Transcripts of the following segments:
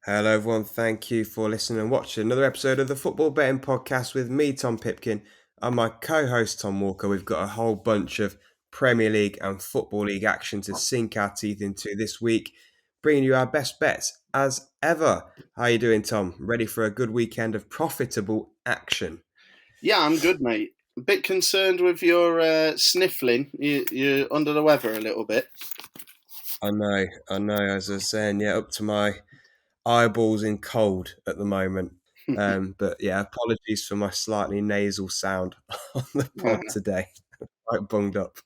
Hello, everyone. Thank you for listening and watching another episode of the Football Betting Podcast with me, Tom Pipkin, and my co-host Tom Walker. We've got a whole bunch of Premier League and Football League action to sink our teeth into this week, bringing you our best bets as ever. How are you doing, Tom? Ready for a good weekend of profitable action? Yeah, I'm good, mate. A bit concerned with your sniffling. You're under the weather a little bit. I know. As I was saying, yeah, up to my eyeballs in cold at the moment. But yeah, apologies for my slightly nasal sound on the pod today. Quite bunged up.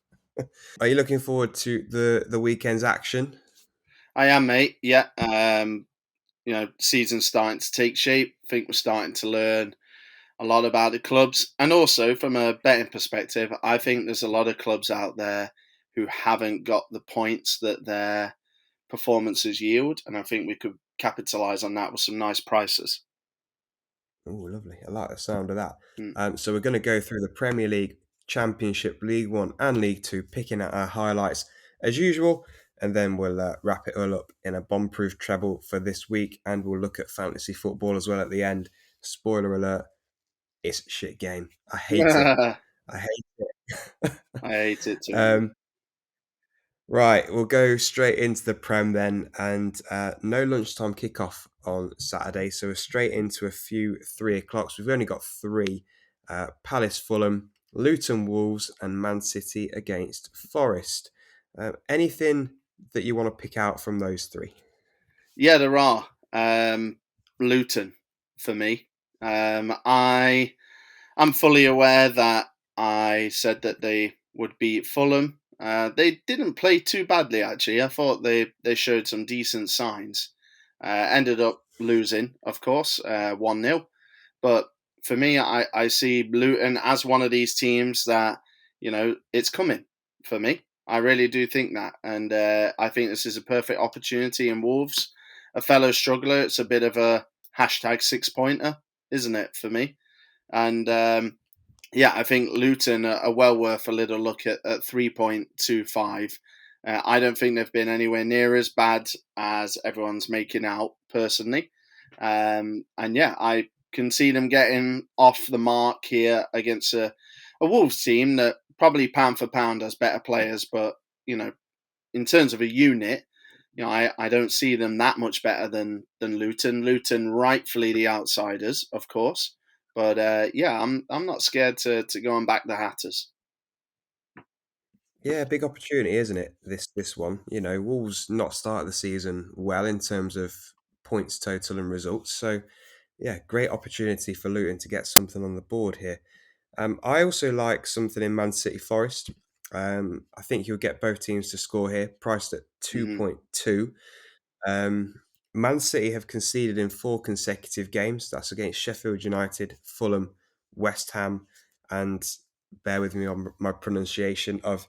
Are you looking forward to the weekend's action? I am, mate. Yeah. Season's starting to take shape. I think we're starting to learn a lot about the clubs. And also, from a betting perspective, I think there's a lot of clubs out there who haven't got the points that their performances yield. And I think we could capitalise on that with some nice prices. Oh, lovely. I like the sound of that. Mm. So we're going to go through the Premier League, Championship, League One and League Two, picking out our highlights as usual. And then we'll wrap it all up in a bomb-proof treble for this week. And we'll look at fantasy football as well at the end. Spoiler alert, it's a shit game. I hate it. I hate it. I hate it too, mate. um, Right, we'll go straight into the Prem then, and no lunchtime kickoff on Saturday, so we're straight into a few 3 o'clocks. We've only got three: Palace, Fulham, Luton, Wolves, and Man City against Forest. Anything that you want to pick out from those three? Yeah, there are. Luton for me. I'm fully aware that I said that they would beat Fulham. They didn't play too badly, actually. I thought they showed some decent signs. Ended up losing, of course, 1-0. But for me, I see Luton as one of these teams that, it's coming for me. I really do think that. And I think this is a perfect opportunity in Wolves. A fellow struggler, it's a bit of a hashtag 6-pointer, isn't it, for me? And yeah, I think Luton are well worth a little look at 3.25. I don't think they've been anywhere near as bad as everyone's making out, personally. And yeah, I can see them getting off the mark here against a Wolves team that probably pound for pound has better players, but, in terms of a unit, I don't see them that much better than Luton. Luton, rightfully the outsiders, of course. But yeah, I'm not scared to go and back the Hatters. Yeah, big opportunity, isn't it? This one, Wolves not started the season well in terms of points total and results, so yeah, great opportunity for Luton to get something on the board here. I also like something in Man City Forest. I think you'll get both teams to score here, priced at Mm-hmm. 2.2. Um, Man City have conceded in four consecutive games. That's against Sheffield United, Fulham, West Ham, and bear with me on my pronunciation of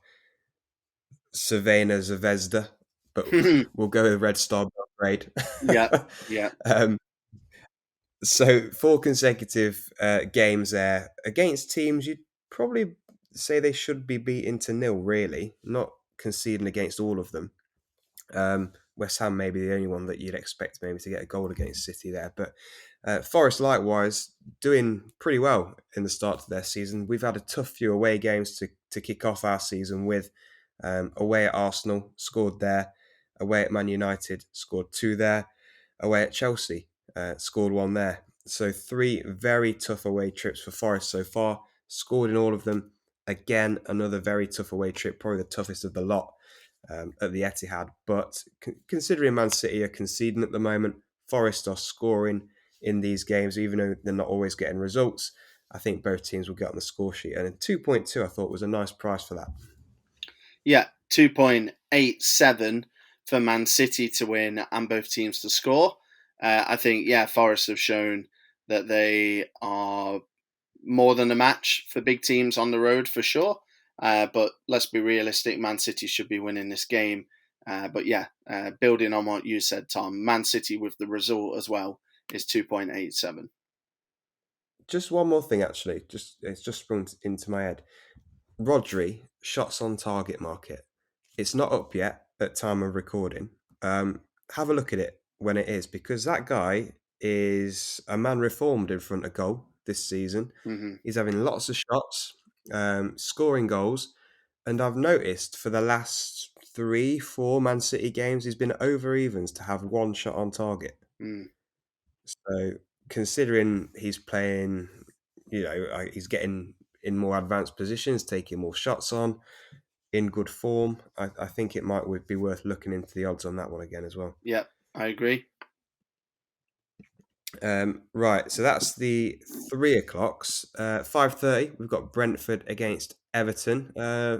Cervena Zvezda, but we'll go with Red Star Belgrade. Yeah, yeah. um, So four consecutive games there against teams you'd probably say they should be beaten to nil. Really, not conceding against all of them. West Ham may be the only one that you'd expect maybe to get a goal against City there, but Forest likewise doing pretty well in the start of their season. We've had a tough few away games to kick off our season with. Away at Arsenal, scored there. Away at Man United, scored two there. Away at Chelsea, scored one there. So three very tough away trips for Forest so far. Scored in all of them. Again, another very tough away trip, probably the toughest of the lot at the Etihad. But considering Man City are conceding at the moment, Forest are scoring in these games, even though they're not always getting results. I think both teams will get on the score sheet. And 2.2, I thought, was a nice price for that. Yeah, 2.87 for Man City to win and both teams to score. I think, yeah, Forest have shown that they are more than a match for big teams on the road for sure. But let's be realistic, Man City should be winning this game. But yeah, building on what you said, Tom, Man City with the result as well is 2.87. Just one more thing, actually. It's just sprung into my head. Rodri, shots on target market. It's not up yet at time of recording. Have a look at it. when it is, because that guy is a man reformed in front of goal this season. Hmm. He's having lots of shots, scoring goals, and I've noticed for the last 3, 4 Man City games, he's been over evens to have one shot on target. Mm. So considering he's playing, he's getting in more advanced positions, taking more shots on, in good form, I think it might be worth looking into the odds on that one again as well. Yep, I agree. Right, so that's the 3 o'clocks. 5:30, we've got Brentford against Everton.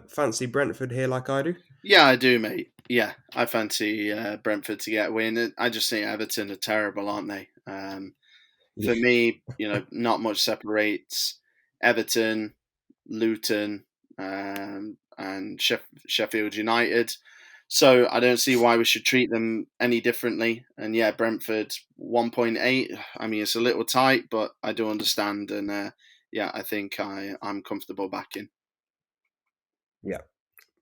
Fancy Brentford here, like I do. Yeah, I do, mate. Yeah, I fancy Brentford to get a win. I just think Everton are terrible, aren't they? Yeah, For me, not much separates Everton, Luton, and Sheffield United. So I don't see why we should treat them any differently. And yeah, Brentford 1.8. I mean, it's a little tight, but I do understand. And yeah, I think I'm comfortable backing. yeah,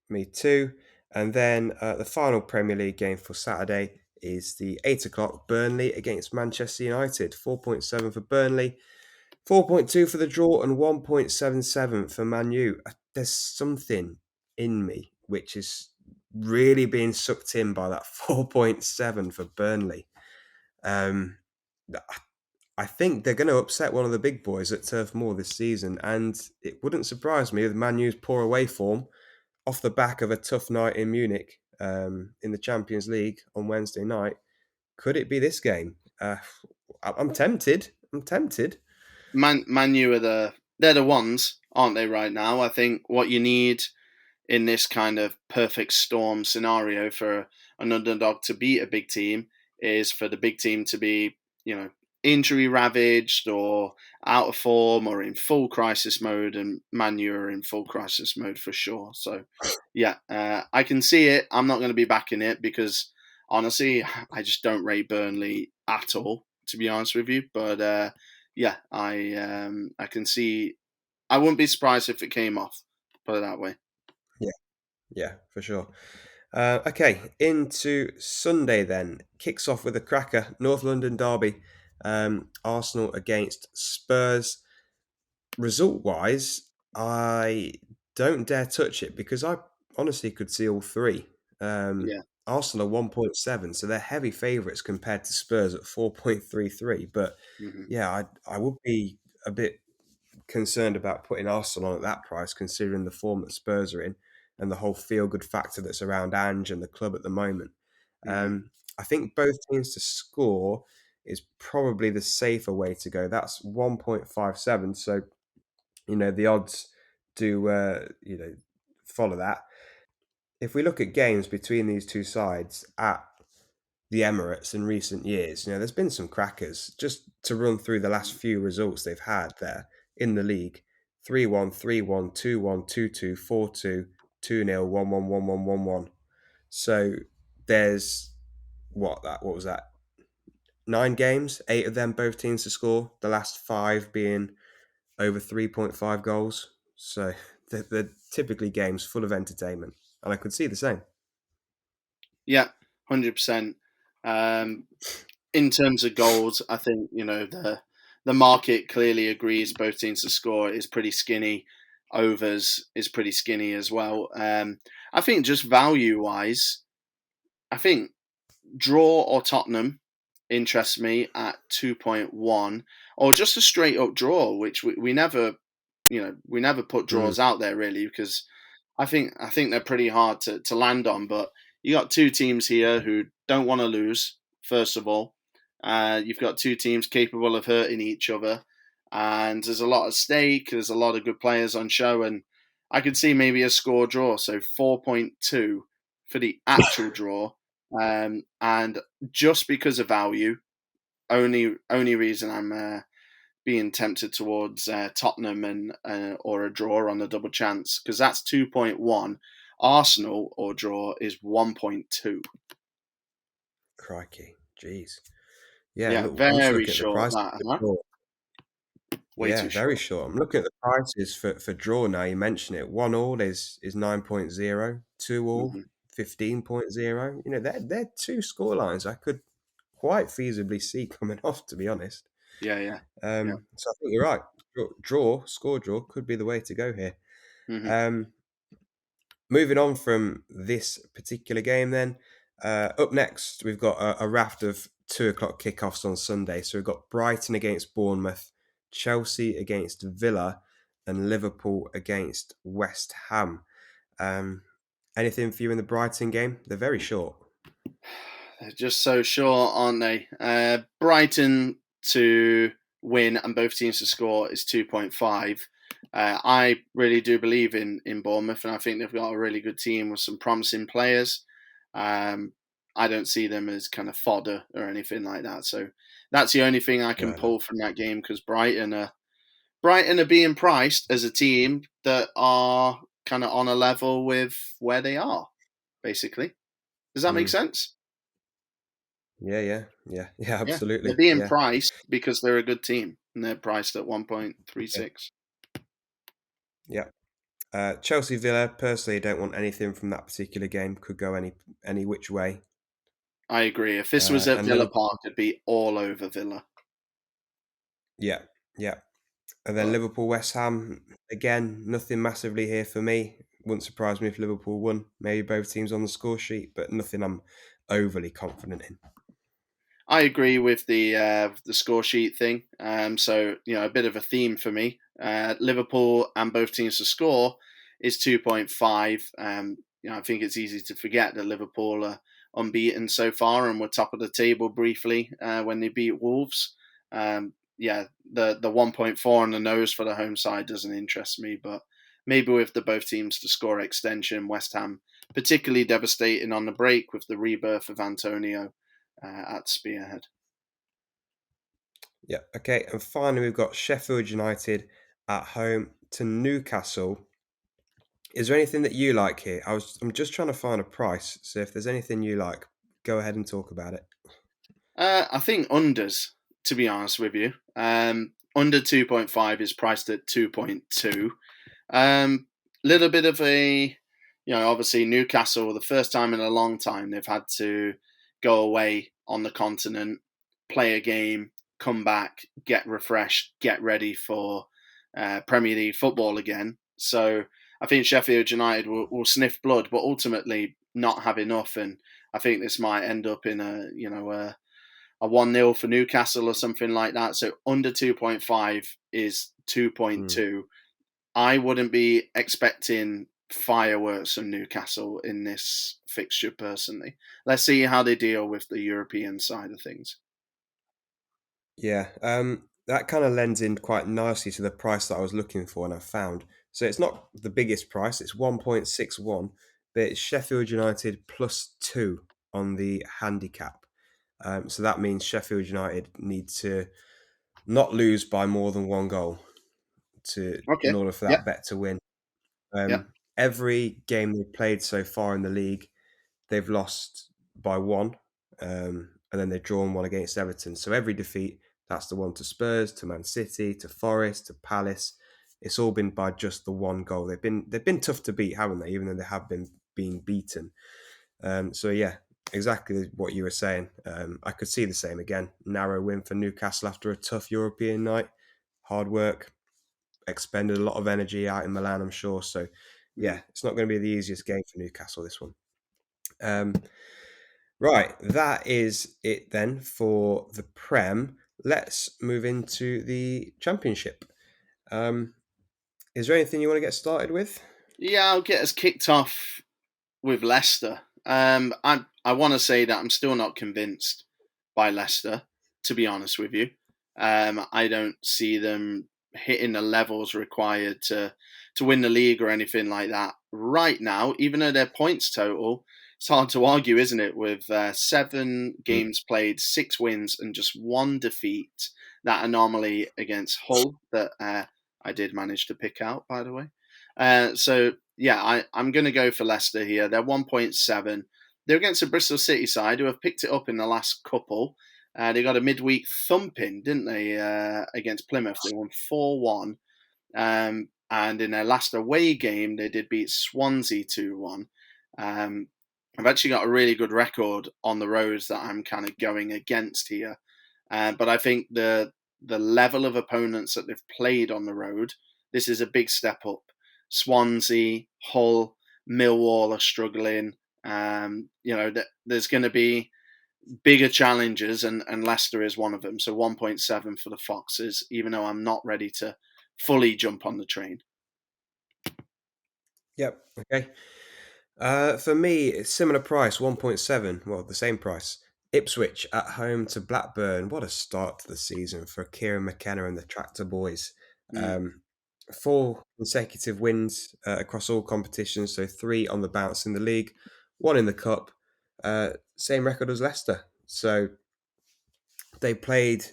me too. And then the final Premier League game for Saturday is the 8 o'clock Burnley against Manchester United. 4.7 for Burnley, 4.2 for the draw, and 1.77 for Man U. There's something in me which is really being sucked in by that 4.7 for Burnley. Um, I think they're going to upset one of the big boys at Turf Moor this season, and it wouldn't surprise me if Man U's poor away form off the back of a tough night in Munich in the Champions League on Wednesday night. Could it be this game? I'm tempted. I'm tempted. Man U they're the ones, aren't they? Right now, I think what you need in this kind of perfect storm scenario for an underdog to beat a big team is for the big team to be, injury ravaged or out of form or in full crisis mode, and Man U are in full crisis mode for sure. So, yeah, I can see it. I'm not going to be backing it because honestly, I just don't rate Burnley at all, to be honest with you. But yeah, I can see. I wouldn't be surprised if it came off. Put it that way. Yeah, yeah, for sure. Okay, into Sunday then. Kicks off with a cracker. North London derby. Arsenal against Spurs. Result wise, I don't dare touch it because I honestly could see all three. Yeah. Arsenal are 1.7, so they're heavy favourites compared to Spurs at 4.33. But Hmm. yeah, I would be a bit concerned about putting Arsenal on at that price, considering the form that Spurs are in and the whole feel-good factor that's around Ange and the club at the moment. Hmm. I think both teams to score is probably the safer way to go. That's 1.57, so the odds do follow that. If we look at games between these two sides at the Emirates in recent years, there's been some crackers. Just to run through the last few results they've had there in the league: 3-1, 3-1, 2-1, 2-2, 4-2, 2-0, 1-1, 1-1, 1-1. So there's what was that? 9 games, 8 of them both teams to score. The last 5 being over 3.5 goals. So they're typically games full of entertainment, and I could see the same. Yeah, 100%. Um, in terms of goals, I think the market clearly agrees both teams to score is pretty skinny. Overs is pretty skinny as well. I think just value wise, I think draw or Tottenham interests me at 2.1, or just a straight up draw, which we never, we never put Mm, draws out there really because I think they're pretty hard to land on. But you got two teams here who don't want to lose. First of all, you've got two teams capable of hurting each other, and there's a lot at stake. There's a lot of good players on show, and I could see maybe a score draw. So 4.2 for the actual draw, and just because of value, only reason I'm being tempted towards Tottenham and or a draw on the double chance because that's 2.1. Arsenal or draw is 1.2. crikey, jeez. Yeah, Yeah, look, I'm just very looking at the short price that, of the huh? draw. Way Yeah, too very short. short. I'm looking at the prices for draw now. You mention it. 1 all is 9.0. 2 all Hmm. 15.0. They're two score lines I could quite feasibly see coming off, to be honest. Yeah, yeah, yeah. So I think you're right. Score draw could be the way to go here. Hmm. Um, Moving on from this particular game, then up next we've got a raft of 2 o'clock kickoffs on Sunday. So we've got Brighton against Bournemouth, Chelsea against Villa, and Liverpool against West Ham. Um, Anything for you in the Brighton game? They're very short. They're just so short, aren't they? Brighton to win and both teams to score is 2.5. I really do believe in Bournemouth, and I think they've got a really good team with some promising players. Um, I don't see them as kind of fodder or anything like that. So that's the only thing I can No, no. pull from that game, because Brighton are being priced as a team that are kind of on a level with where they are, basically. Does that make Mm. sense? Yeah, yeah, yeah, yeah, Yeah, they're absolutely. being Yeah, priced because they're a good team, and they're priced at okay. 1.36. Yeah. Chelsea Villa, personally, don't want anything from that particular game. Could go any which way. I agree. If this was at And Villa Liverpool, Park, it'd be all over Villa. yeah, yeah. And then But Liverpool West Ham, again, nothing massively here for me. Wouldn't surprise me if Liverpool won. Maybe both teams on the score sheet, but nothing I'm overly confident in. I agree with the score sheet thing. So a bit of a theme for me. Liverpool and both teams to score is 2.5. I think it's easy to forget that Liverpool are unbeaten so far and were top of the table briefly when they beat Wolves. The 1.4 on the nose for the home side doesn't interest me, but maybe with the both teams to score extension, West Ham particularly devastating on the break with the rebirth of Antonio at spearhead. Yeah, okay. And finally, we've got Sheffield United at home to Newcastle. Is there anything that you like here? I'm just trying to find a price. So if there's anything you like, go ahead and talk about it. I think unders, to be honest with you. Under 2.5 is priced at 2.2. Little bit of obviously Newcastle, the first time in a long time, they've had to go away on the continent, play a game, come back, get refreshed, get ready for Premier League football again. So I think Sheffield United will sniff blood, but ultimately not have enough. And I think this might end up in a 1-0 for Newcastle or something like that. So under 2.5 is Hmm. 2.2. I wouldn't be expecting fireworks from Newcastle in this fixture personally. Let's see how they deal with the European side of things. Yeah, that kind of lends in quite nicely to the price that I was looking for and I found. So it's not the biggest price, it's 1.61, but it's Sheffield United +2 on the handicap. So that means Sheffield United need to not lose by more than 1 goal in Okay. order for Yeah. that bet to win. Yeah. Every game they've played so far in the league, they've lost by 1, and then they've drawn 1 against Everton. So every defeat, that's the one to Spurs, to Man City, to Forest, to Palace. It's all been by just the 1 goal. They've been tough to beat, haven't they? Even though they have been being beaten. So yeah, exactly what you were saying. I could see the same again. Narrow win for Newcastle after a tough European night. Hard work, expended a lot of energy out in Milan, I'm sure. So Mm. yeah, it's not going to be the easiest game for Newcastle, this one. Um, right, that is it then for the Prem. Let's move into the Championship. Um, is there anything you want to get started with? Yeah, I'll get us kicked off with Leicester. I want to say that I'm still not convinced by Leicester, to be honest with you. I don't see them hitting the levels required to win the league or anything like that right now. Even though their points total, it's hard to argue, isn't it? With 7 games played, 6 wins, and just 1 defeat. That anomaly against Hull that I did manage to pick out, by the way. So yeah, I'm going to go for Leicester here. They're 1.7. They're against a Bristol City side who have picked it up in the last couple. They got a midweek thumping, didn't they, against Plymouth? They won 4-1. And in their last away game, they did beat Swansea 2-1. Um, I've actually got a really good record on the roads that I'm kind of going against here. But I think the level of opponents that they've played on the road, this is a big step up. Swansea, Hull, Millwall are struggling. There's going to be bigger challenges, and Leicester is one of them. So 1.7 for the Foxes, even though I'm not ready to fully jump on the train. Yep. Okay. For me, it's similar price, 1.7. Well, the same price. Ipswich at home to Blackburn. What a start to the season for Kieran McKenna and the Tractor Boys. Mm. Um, 4 consecutive wins across all competitions, so 3 on the bounce in the league, 1 in the cup. Same record as Leicester. So they played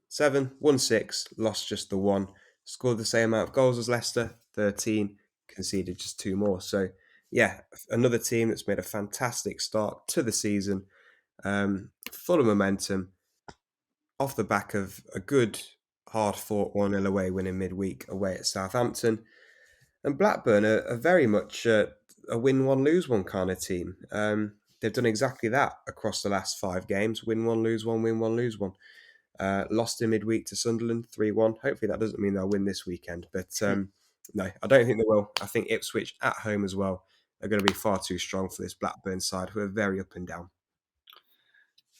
7, won 6, lost just the 1, scored the same amount of goals as Leicester, 13, conceded just 2 more. So, yeah, another team that's made a fantastic start to the season, full of momentum, off the back of a good, hard fought 1-0 away win in midweek away at Southampton. And Blackburn are very much a win one, lose one kind of team. They've done exactly that across the last 5 games: win one, lose one, win one, lose one. Lost in midweek to Sunderland 3-1. Hopefully that doesn't mean they'll win this weekend. But no, I don't think they will. I think Ipswich at home as well are going to be far too strong for this Blackburn side, who are very up and down.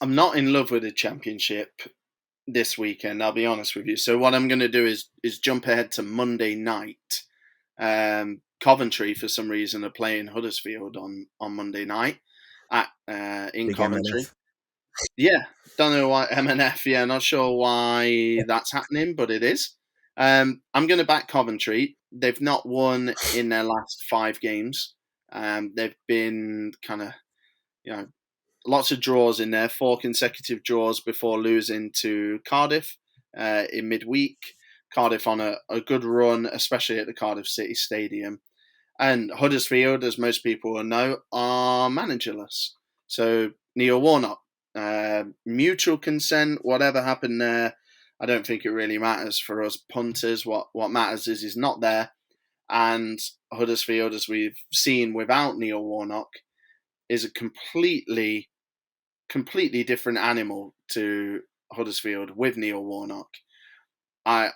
I'm not in love with the Championship this weekend, I'll be honest with you. So what I'm going to do is jump ahead to Monday night. Coventry, for some reason, are playing Huddersfield on Monday night in Big Coventry. MNF. Yeah, don't know why MNF. Yeah, not sure why that's happening, but it is. I'm going to back Coventry. They've not won in their last 5 games. They've been kind of, you know, lots of draws in there, 4 consecutive draws before losing to Cardiff in midweek. Cardiff on a good run, especially at the Cardiff City Stadium. And Huddersfield, as most people will know, are managerless. So Neil Warnock, mutual consent, whatever happened there, I don't think it really matters for us punters. What matters is he's not there. And Huddersfield, as we've seen without Neil Warnock, is a completely different animal to Huddersfield with Neil Warnock. I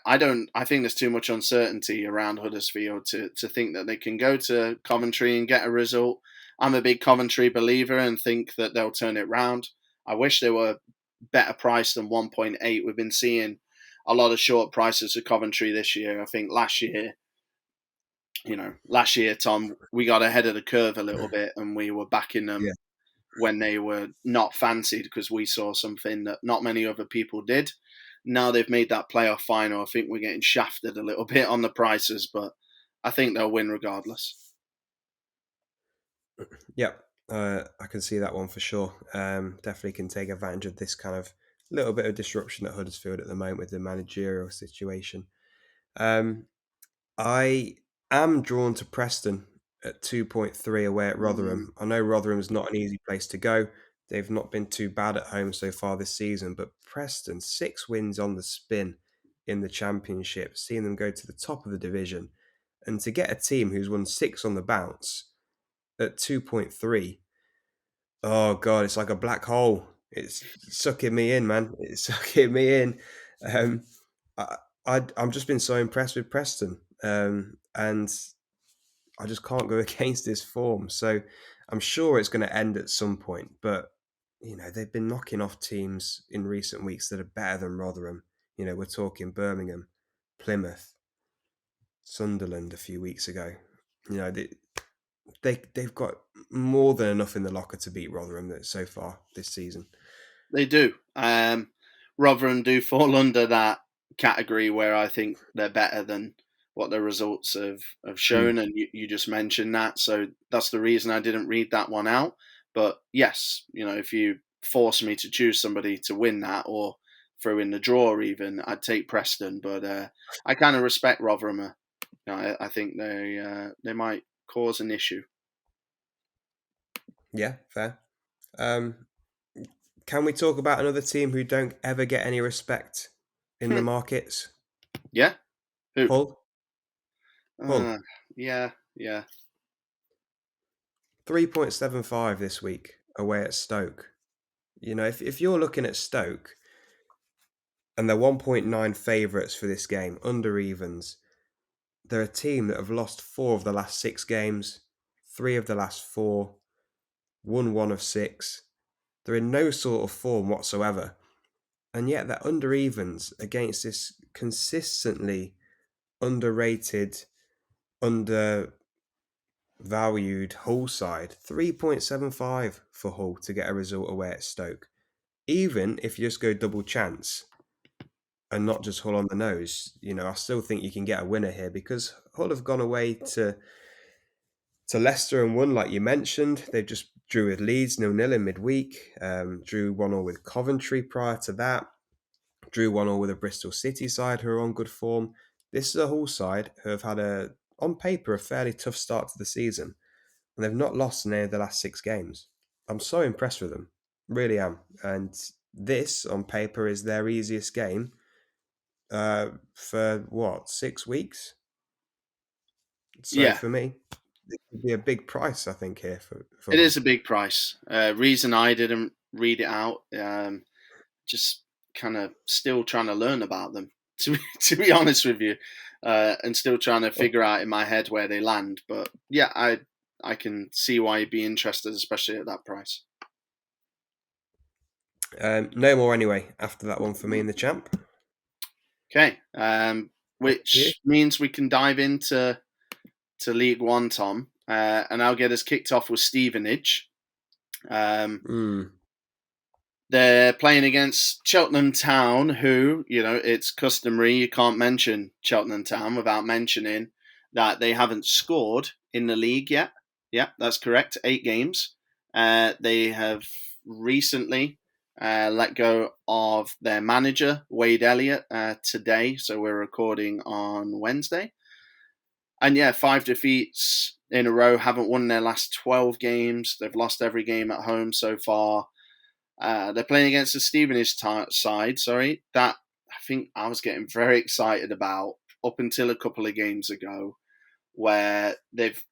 think there's too much uncertainty around Huddersfield to think that they can go to Coventry and get a result. I'm a big Coventry believer and think that they'll turn it round. I wish they were better priced than 1.8. We've been seeing a lot of short prices of Coventry this year. I think last year, Tom, we got ahead of the curve a little bit and we were backing them Yeah. when they were not fancied because we saw something that not many other people did. Now they've made that playoff final. I think we're getting shafted a little bit on the prices, but I think they'll win regardless. Yep. I can see that one for sure. Definitely can take advantage of this kind of little bit of disruption at Huddersfield at the moment with the managerial situation. Um, I am drawn to Preston at 2.3 away at Mm. Rotherham. I know Rotherham's not an easy place to go. They've not been too bad at home so far this season, but Preston, 6 wins on the spin in the Championship, seeing them go to the top of the division. And to get a team who's won 6 on the bounce at 2.3, oh God, it's like a black hole. It's sucking me in, man. It's sucking me in. Um, I, I'm just been so impressed with Preston, and I just can't go against this form. So I'm sure it's going to end at some point. But they've been knocking off teams in recent weeks that are better than Rotherham. We're talking Birmingham, Plymouth, Sunderland a few weeks ago. They've got more than enough in the locker to beat Rotherham so far this season. They do. Rotherham do fall under that category where I think they're better than what the results have Mm. shown, and you just mentioned that. So that's the reason I didn't read that one out. But yes, if you force me to choose somebody to win that or throw in the draw, even I'd take Preston. But I kind of respect Rotherham. I think they might cause an issue. Yeah, fair. Um, can we talk about another team who don't ever get any respect in the markets? Yeah, who? Hull. Uh, Hull. yeah, yeah. 3.75 this week away at Stoke. If you're looking at Stoke and they're 1.9 favourites for this game, under evens, they're a team that have lost 4 of the last 6 games, 3 of the last 4, won 1 of 6. They're in no sort of form whatsoever. And yet they're under evens against this consistently underrated, undervalued Hull side. 3.75 for Hull to get a result away at Stoke. Even if you just go double chance and not just Hull on the nose, I still think you can get a winner here because Hull have gone away to Leicester and won, like you mentioned. They just drew with Leeds 0-0 in midweek, drew 1-0 with Coventry prior to that, drew 1-0 with a Bristol City side who are on good form. This is a Hull side who have had, on paper, a fairly tough start to the season, and they've not lost in any of the last 6 games. I'm so impressed with them, really am. And this, on paper, is their easiest game for, 6 weeks? So Yeah, for me, it could be a big price, I think, here for it Hull. is a big price. Reason I didn't read it out, just kind of still trying to learn about them, to be honest with you, and still trying to figure out in my head where they land. But yeah, I can see why you'd be interested, especially at that price. No more anyway after that one for me in the champ. Okay, Thank you. which means we can dive into League One, Tom, and I'll get us kicked off with Stevenage. Um, Mm. They're playing against Cheltenham Town, who, it's customary, you can't mention Cheltenham Town without mentioning that they haven't scored in the league yet. Yeah, that's correct. 8 games. They have recently let go of their manager, Wade Elliott, today. So we're recording on Wednesday. And yeah, 5 defeats in a row, haven't won their last 12 games. They've lost every game at home so far. They're playing against the Stevenage side, that I think I was getting very excited about up until a couple of games ago, where they've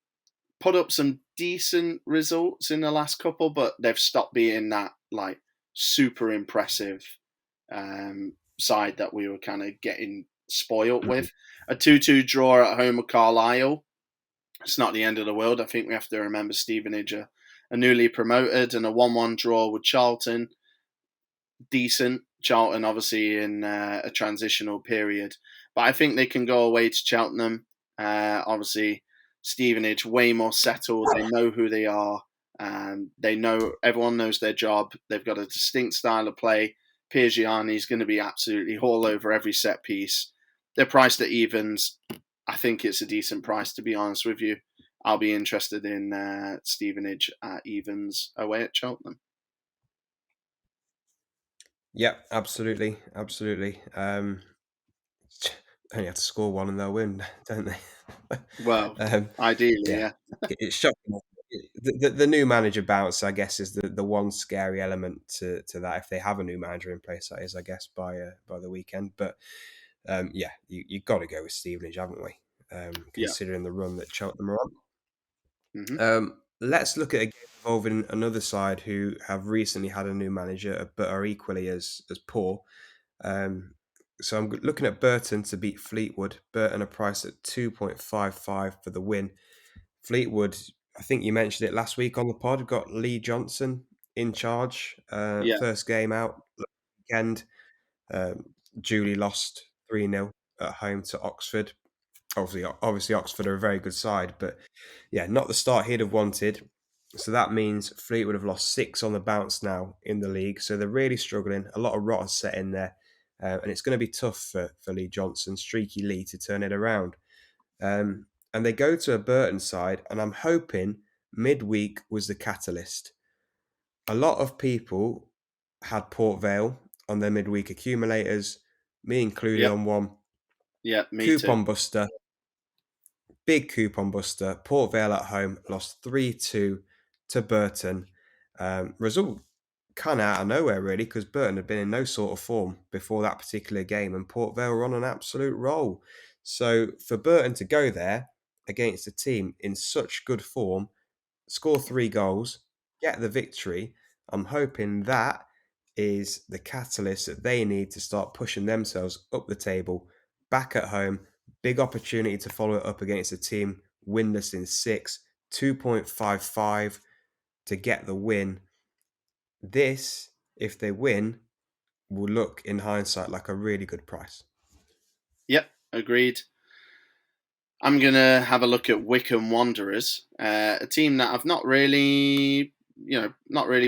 put up some decent results in the last couple, but they've stopped being that like super impressive side that we were kind of getting spoiled with. A 2-2 draw at home with Carlisle. It's not the end of the world. I think we have to remember Stevenage are newly promoted, and a 1-1 draw with Charlton. Decent. Charlton obviously in a transitional period, but I think they can go away to Cheltenham. Obviously, Stevenage way more settled. They know who they are. They know everyone knows their job. They've got a distinct style of play. Piergiani is going to be absolutely all over every set piece. They're priced at evens. I think it's a decent price, to be honest with you. I'll be interested in Stevenage at evens away at Cheltenham. Yep, absolutely, absolutely. Only have to score one and they'll win, don't they? Well, um, ideally, yeah, yeah. it's shocking. The new manager bounce, I guess, is the one scary element to that. If they have a new manager in place, that is, I guess, by the weekend. But yeah, you got to go with Stevenage, haven't we? Yeah. Considering the run that Cheltenham are on. Hmm. Let's look at a game involving another side who have recently had a new manager, but are equally as poor. Um, so I'm looking at Burton to beat Fleetwood. Burton are priced at 2.55 for the win. Fleetwood, I think you mentioned it last week on the pod, got Lee Johnson in charge. Yeah. First game out weekend. Um, Julie lost 3-0 at home to Oxford. Obviously, Oxford are a very good side, but yeah, not the start he'd have wanted. So that means Fleetwood have lost 6 on the bounce now in the league. So they're really struggling. A lot of rot has set in there. And it's going to be tough for Lee Johnson, streaky Lee, to turn it around. And they go to a Burton side, and I'm hoping midweek was the catalyst. A lot of people had Port Vale on their midweek accumulators, me included Yep. on one. Yeah. Me too. Coupon buster, big coupon buster. Port Vale at home lost 3-2 to Burton. Result kind of out of nowhere, really, because Burton had been in no sort of form before that particular game, and Port Vale were on an absolute roll. So for Burton to go there against a team in such good form, score 3 goals, get the victory. I'm hoping that is the catalyst that they need to start pushing themselves up the table, back at home. Big opportunity to follow it up against a team winless in 6, 2.55 to get the win. This, if they win, will look in hindsight like a really good price. Yep, agreed. I'm going to have a look at Wycombe Wanderers, a team that I've not really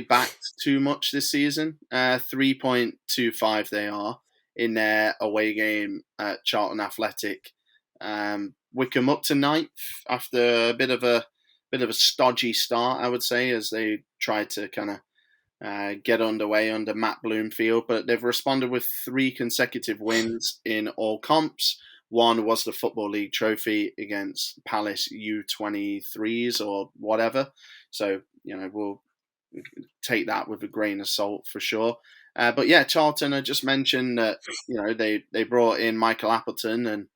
backed too much this season. 3.25 they are in their away game at Charlton Athletic. Wycombe up to ninth after a bit of a stodgy start, I would say, as they tried to kind of get underway under Matt Bloomfield, but they've responded with 3 consecutive wins in all comps. One was the Football League trophy against Palace U23s or whatever. So, we'll take that with a grain of salt for sure. But yeah, Charlton, I just mentioned that, they brought in Michael Appleton and,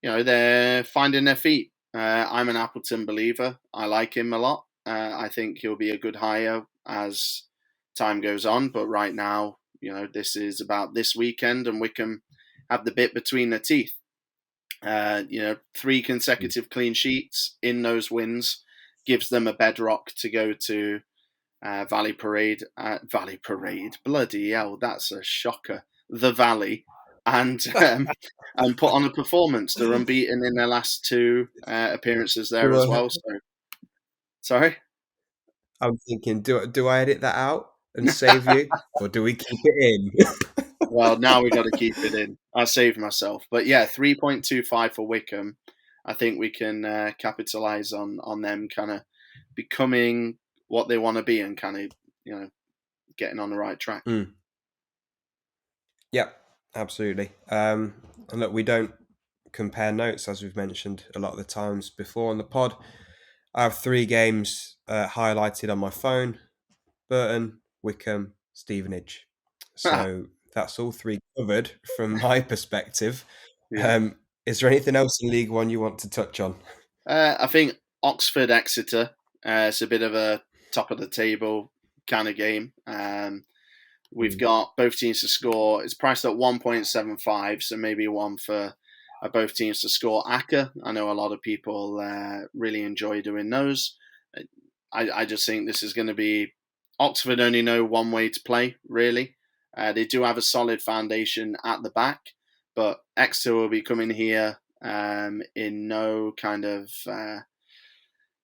they're finding their feet. I'm an Appleton believer. I like him a lot. I think he'll be a good hire as time goes on. But right now, this is about this weekend and Wycombe have the bit between their teeth. 3 consecutive clean sheets in those wins gives them a bedrock to go to Valley Parade. Valley Parade, bloody hell, that's a shocker. The Valley, and put on a performance. They're unbeaten in their last 2 appearances there as well. So, sorry. I'm thinking, do I edit that out and save you, or do we keep it in? Well, now we got to keep it in. I saved myself, but yeah, 3.25 for Wycombe. I think we can capitalise on them kind of becoming what they want to be and kind of getting on the right track. Yep, absolutely. And look, we don't compare notes as we've mentioned a lot of the times before on the pod. I have 3 games highlighted on my phone: Burton, Wycombe, Stevenage. So that's all 3 covered from my perspective. Yeah. Is there anything else in League One you want to touch on? I think Oxford Exeter. It's a bit of a top of the table kind of game. We've got both teams to score. It's priced at 1.75, so maybe one for both teams to score. Acker, I know a lot of people really enjoy doing those. I just think this is going to be Oxford only know one way to play, really. They do have a solid foundation at the back, but Exeter will be coming here in no kind of,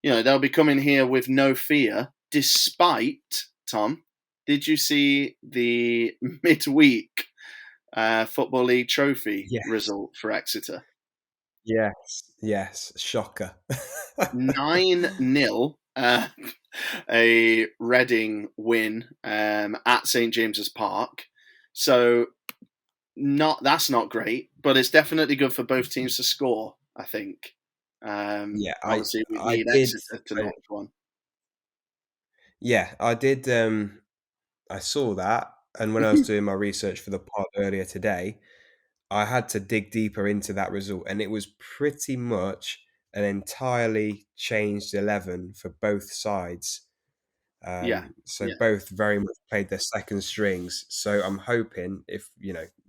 they'll be coming here with no fear, despite, Tom, did you see the midweek Football League trophy result for Exeter? Yes, shocker. 9-0, a Reading win at St James's Park. So that's not great, but it's definitely good for both teams to score, I think. Obviously, we I need did. Exeter to notch one. Yeah, I did. I saw that, and when I was doing my research for the pod earlier today, I had to dig deeper into that result, and it was pretty much an entirely changed 11 for both sides. Yeah, So yeah, both very much played their second strings. So I'm hoping if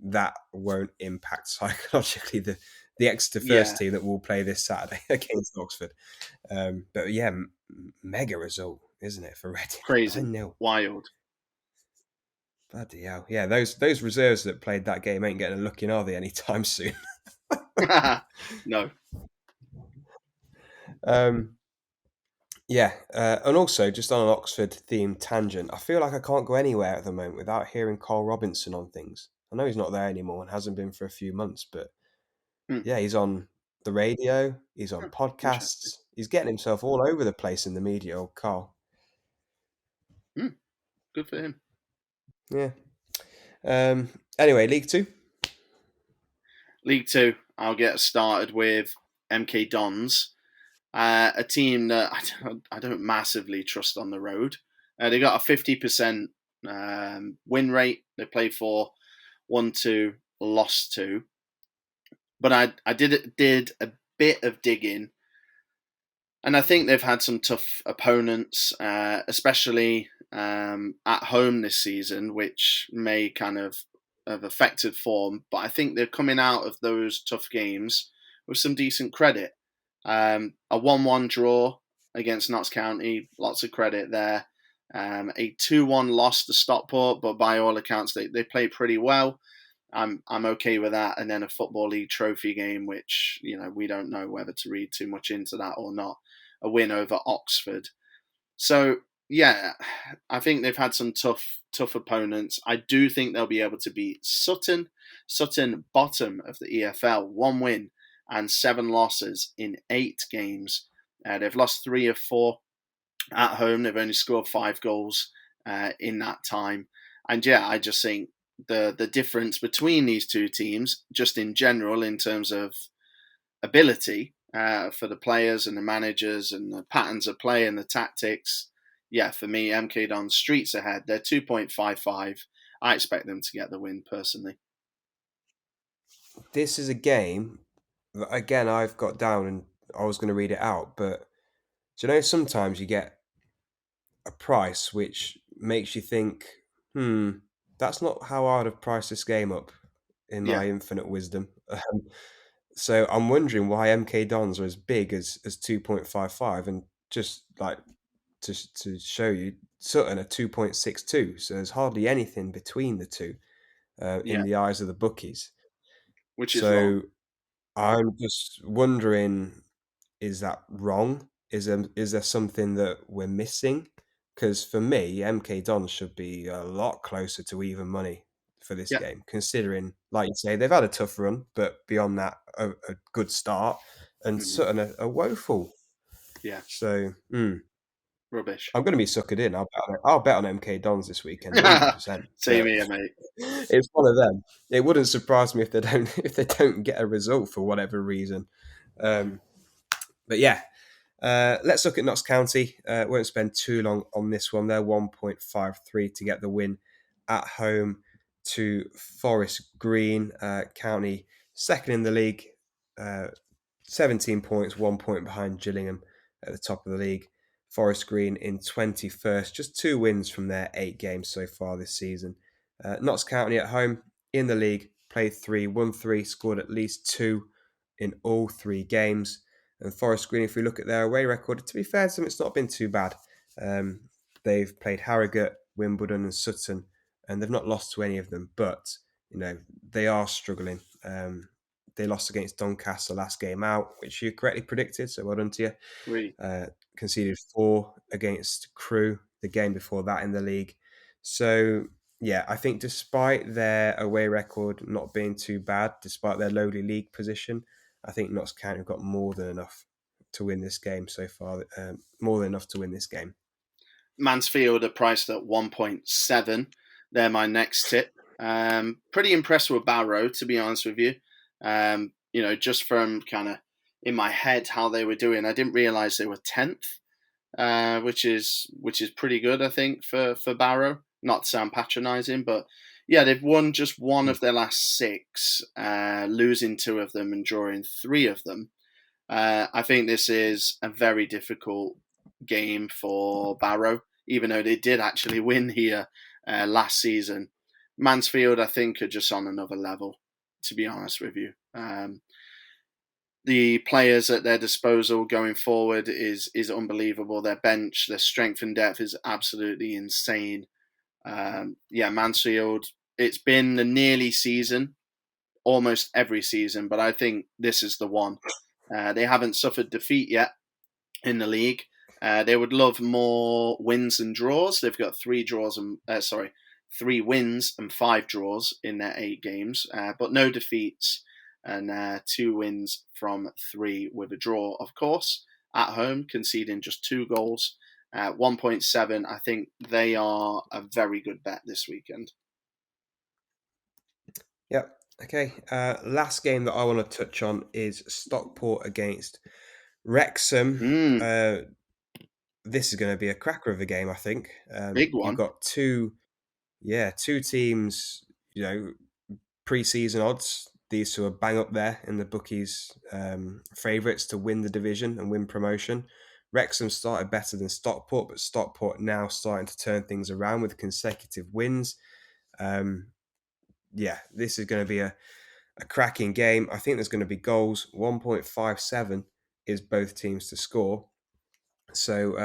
that won't impact psychologically the Exeter first yeah. team that will play this Saturday against Oxford. But yeah, mega result, isn't it, for Reading? Crazy, 9-0. wild. Bloody hell. Yeah, those reserves that played that game ain't getting a look in, are they, anytime soon? No. Yeah, and also just on an Oxford themed tangent, I feel like I can't go anywhere at the moment without hearing Carl Robinson on things. I know he's not there anymore and hasn't been for a few months, but Hmm. yeah, he's on the radio, he's on Interesting. podcasts, he's getting himself all over the place in the media, old Carl. Good for him. Yeah. Anyway, League Two. League Two, I'll get started with MK Dons, a team that I don't massively trust on the road. They got a 50% win rate. They played for 1-2, lost 2. But I did a bit of digging, And I think they've had some tough opponents, especially at home this season, which may kind of have affected form. But I think they're coming out of those tough games with some decent credit. A 1-1 draw against Notts County, lots of credit there. A 2-1 loss to Stockport, but by all accounts, they played pretty well. I'm okay with that. And then a Football League trophy game, which we don't know whether to read too much into that or not. A win over Oxford. So yeah, I think they've had some tough opponents. I do think they'll be able to beat Sutton. Sutton, bottom of the EFL, 1 win and 7 losses in 8 games. They've lost 3 of 4 at home. They've only scored 5 goals in that time. And yeah, I just think the difference between these two teams, just in general, in terms of ability for the players and the managers and the patterns of play and the tactics, yeah, for me, MK Don streets ahead. They're 2.55. I expect them to get the win personally. This is a game that, again, I've got down and I was going to read it out, but do you know sometimes you get a price which makes you think, that's not how I'd have priced this game up in Yeah, my infinite wisdom. So I'm wondering why MK Dons are as big as 2.55, and just like to show you, Sutton are 2.62. So there's hardly anything between the two in yeah, the eyes of the bookies. which is wrong. So I'm just wondering, is that wrong? Is there something that we're missing? Because for me, MK Dons should be a lot closer to even money for this Yeah, game, considering, like you say, they've had a tough run, but beyond that, a good start, and hmm Sutton are woeful. yeah, So rubbish. I'm going to be suckered in. I'll bet on MK Dons this weekend, 100%. Same But here, mate. it's one of them. It wouldn't surprise me if they don't if they don't get a result for whatever reason. Um, but yeah, let's look at Notts County. Won't spend too long on this one. They're 1.53 to get the win at home to Forest Green. County second in the league, uh, 17 points, 1 point behind Gillingham at the top of the league. Forest Green in 21st, just 2 wins from their 8 games so far this season. Notts County at home in the league, played 3, won 3, scored at least 2 in all 3 games. And Forest Green, if we look at their away record, to be fair to them, it's not been too bad. Um, they've played Harrogate, Wimbledon, and Sutton, and they've not lost to any of them. But they are struggling. They lost against Doncaster last game out, which you correctly predicted. So well done to you. We Conceded 4 against Crewe the game before that in the league. So yeah, I think despite their away record not being too bad, despite their lowly league position, I think Notts County have got more than enough to win this game so far. More than enough to win this game. Mansfield are priced at 1.7. They're my next tip. Pretty impressed with Barrow, to be honest with you. Just from kind of in my head how they were doing, I didn't realise they were 10th, which is pretty good, I think, for Barrow. Not to sound patronising, but yeah, they've won just one of their last 6, losing 2 of them and drawing 3 of them. I think this is a very difficult game for Barrow, even though they did actually win here last season. Mansfield, I think, are just on another level, to be honest with you. The players at their disposal going forward is unbelievable. Their bench, their strength and depth is absolutely insane. Mansfield, it's been the nearly season, almost every season, but I think this is the one. They haven't suffered defeat yet in the league. They would love more wins and draws. They've got 3 wins and 5 draws in their 8 games, but no defeats and 2 wins from 3 with a draw, of course, at home, conceding just 2 goals. 1.7, I think they are a very good bet this weekend. Yep. Okay. Last game that I want to touch on is Stockport against Wrexham. Mm, This is going to be a cracker of a game, I think. big You've one. got two teams, pre-season odds. These two are bang up there in the bookies' favourites to win the division and win promotion. Wrexham started better than Stockport, but Stockport now starting to turn things around with consecutive wins. Yeah, this is going to be a cracking game. I think there's going to be goals. 1.57 is both teams to score. So,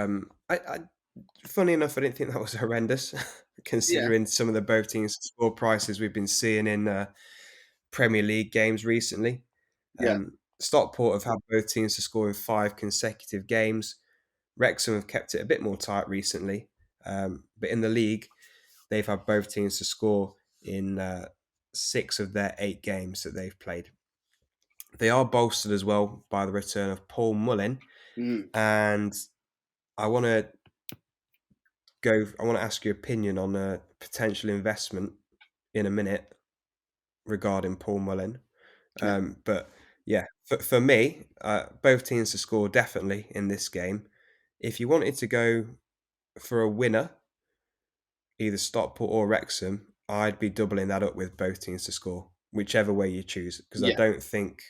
funny enough, I didn't think that was horrendous, Yeah, considering some of the both teams to score prices we've been seeing in Premier League games recently. yeah, Stockport have had both teams to score in 5 consecutive games. Wrexham have kept it a bit more tight recently, but in the league, they've had both teams to score in 6 of their 8 games that they've played. They are bolstered as well by the return of Paul Mullin, mm, and I want to I want to ask your opinion on a potential investment in a minute regarding Paul Mullin. okay, But yeah, for me, both teams to score definitely in this game. If you wanted to go for a winner, either Stockport or Wrexham, I'd be doubling that up with both teams to score, whichever way you choose, because I yeah, don't think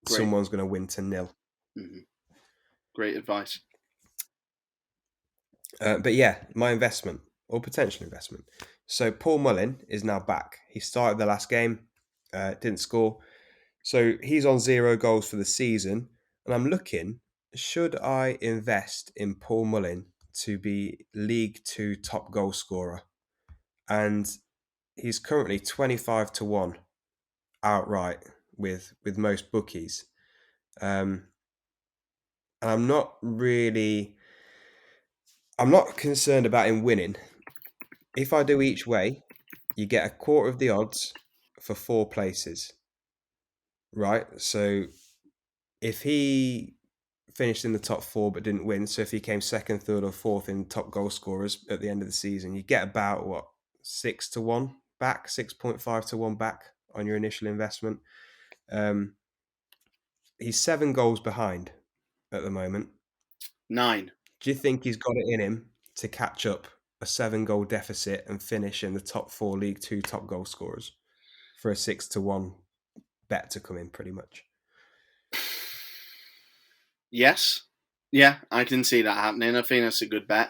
great, someone's going to win to nil. hmm great advice. But yeah, my investment or potential investment. So Paul Mullin is now back. He started the last game, didn't score. So he's on 0 goals for the season. And I'm looking, should I invest in Paul Mullin to be League Two top goal scorer? And he's currently 25 to 1 outright with most bookies. Um, and I'm not concerned about him winning. If I do each way, you get a quarter of the odds for 4 places, right? So if he finished in the top 4 but didn't win, so if he came second, third, or fourth in top goal scorers at the end of the season, you get about 6 to 1 back, 6.5 to 1 back on your initial investment. Um, he's 7 goals behind at the moment. 9. Do you think he's got it in him to catch up a 7 goal deficit and finish in the top 4 League Two top goal scorers for a 6 to 1 bet to come in, pretty much? Yes, yeah, I can see that happening. I think that's a good bet.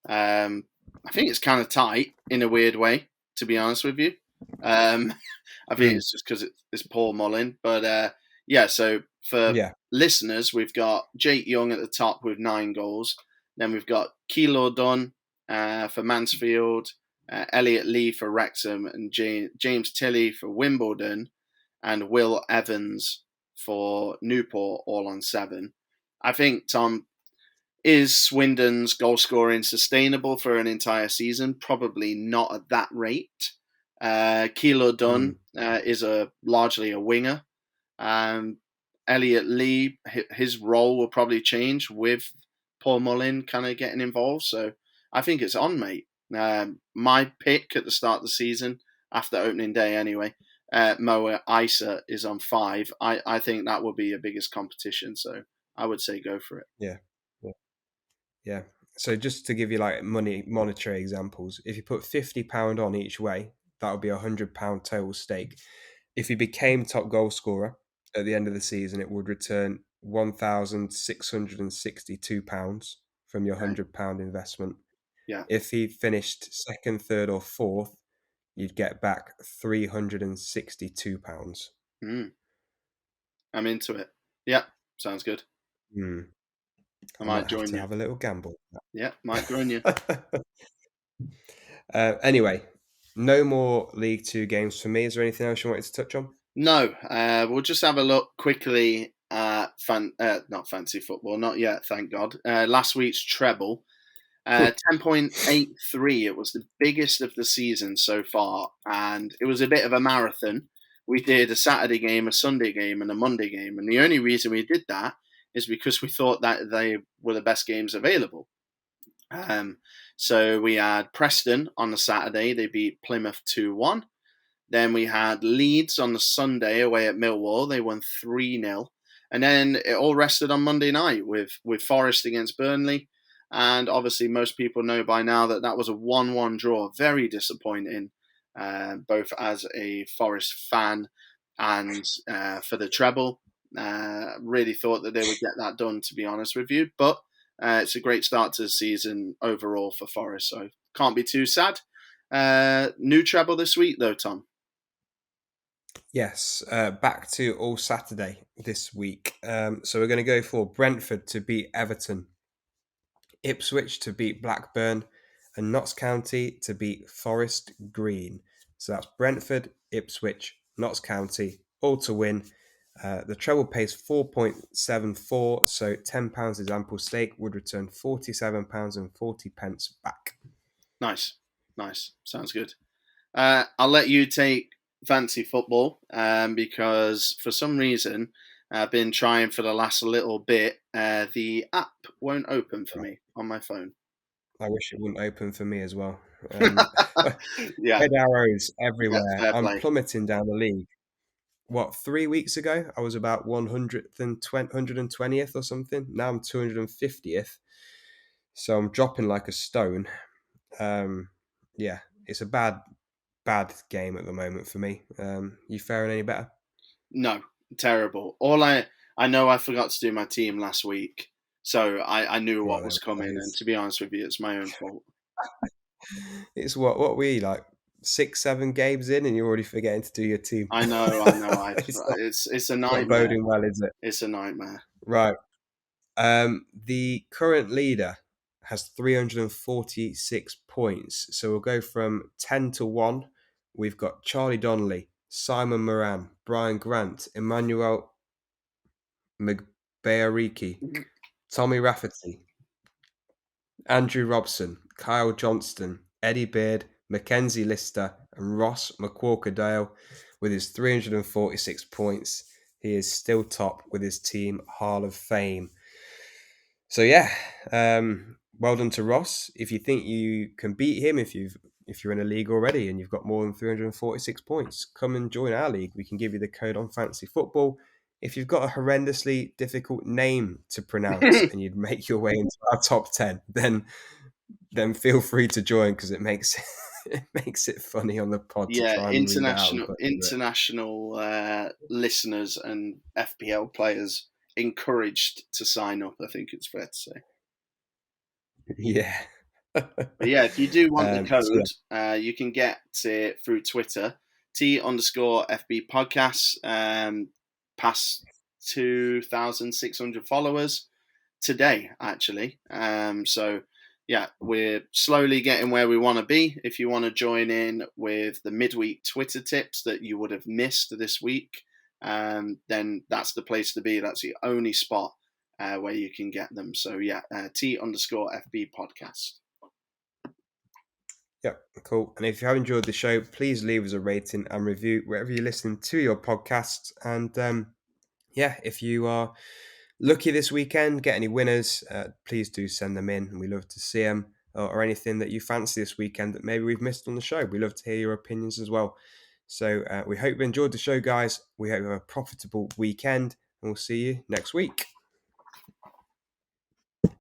Um, I think it's kind of tight in a weird way, to be honest with you. Um, I think Mm, it's just because it's Paul Mullin. But yeah, so for yeah, listeners, we've got Jake Young at the top with 9 goals. Then we've got Kilo Dunn for Mansfield, Elliot Lee for Wrexham, and James Tilley for Wimbledon, and Will Evans for Newport, all on 7. I think, Tom, is Swindon's goal scoring sustainable for an entire season? Probably not at that rate. Kilo Dunn mm, is largely a winger. Um, Elliot Lee, his role will probably change with Paul Mullin kind of getting involved. So I think it's on, mate. My pick at the start of the season, after opening day anyway, Moa Isa is on 5. I think that will be your biggest competition. So I would say go for it. yeah, yeah, yeah. So just to give you like monetary examples, if you put £50 on each way, that would be £100 total stake. If he became top goal scorer at the end of the season, it would return £1,662 from your Okay. £100 investment. Yeah. If he finished second, third, or fourth, you'd get back £362. Mm, I'm into it. Yeah. Sounds good. Hmm. I I might might have join to you. have a little gamble. Yeah. Might join you. Anyway, no more League Two games for me. Is there anything else you wanted to touch on? No. We'll just have a look quickly at not fancy football. Not yet. Thank God. Last week's treble. 10.83. It was the biggest of the season so far, and it was a bit of a marathon. We did a Saturday game, a Sunday game, and a Monday game, and the only reason we did that is because we thought that they were the best games available. Um, so we had Preston on the Saturday; they beat Plymouth 2-1. Then we had Leeds on the Sunday away at Millwall; they won 3-0. And then it all rested on Monday night with Forest against Burnley. And obviously, most people know by now that that was a 1-1 draw. Very disappointing, both as a Forest fan and for the treble. Really thought that they would get that done, to be honest with you. But It's a great start to the season overall for Forest, so can't be too sad. New treble this week, though, Tom. Yes, back to all Saturday this week. So we're going to go for Brentford to beat Everton, Ipswich to beat Blackburn, and Notts County to beat Forest Green. So that's Brentford, Ipswich, Notts County, all to win. The treble pays 4.74, so £10 is ample stake, would return £47.40 back. Nice. Sounds good. I'll let you take fancy football because for some reason I've been trying for the last little bit. The app won't open for me on my phone. I wish it wouldn't open for me as well. Yeah, Red arrows everywhere. fair I'm play. plummeting down the league. 3 weeks ago, I was about 120th or something. Now I'm 250th. So I'm dropping like a stone. Yeah, it's a bad game at the moment for me. You faring any better? No, terrible. I know I forgot to do my team last week, so I knew Well, what was that coming. And is. to be honest with you, it's my own fault. It's what we like 6-7 games in, and you're already forgetting to do your team. I know. It's not It's a not nightmare. boding well, is it? It's a nightmare. Right. The current leader has 346 points. So we'll go from 10 to 1. We've got Charlie Donnelly, Simon Moran, Brian Grant, Emmanuel McBayoriki, Tommy Rafferty, Andrew Robson, Kyle Johnston, Eddie Beard, Mackenzie Lister, and Ross McWalker-Dale with his 346 points. He is still top with his team Hall of Fame. So yeah, well done to Ross. If you think you can beat him, if you're in a league already and you've got more than 346 points, come and join our league. We can give you the code on Fantasy Football. If you've got a horrendously difficult name to pronounce and you'd make your way into our top 10, then feel free to join because it makes it makes it funny on the pod to Yeah, try and read out and international listeners and FPL players encouraged to sign up. I think it's fair to say. Yeah. But yeah, if you do want the So yeah. code, you can get it through Twitter, T_FB podcasts, past 2,600 followers today, actually. So yeah, we're slowly getting where we want to be. If you want to join in with the midweek Twitter tips that you would have missed this week, then that's the place to be. That's the only spot where you can get them. So yeah, T_FB podcast. Yep, cool. And if you have enjoyed the show, please leave us a rating and review wherever you're listening to your podcasts. And yeah, if you are lucky this weekend, get any winners, please do send them in. We love to see them or anything that you fancy this weekend that maybe we've missed on the show. We love to hear your opinions as well. So we hope you enjoyed the show, guys. We hope you have a profitable weekend and we'll see you next week.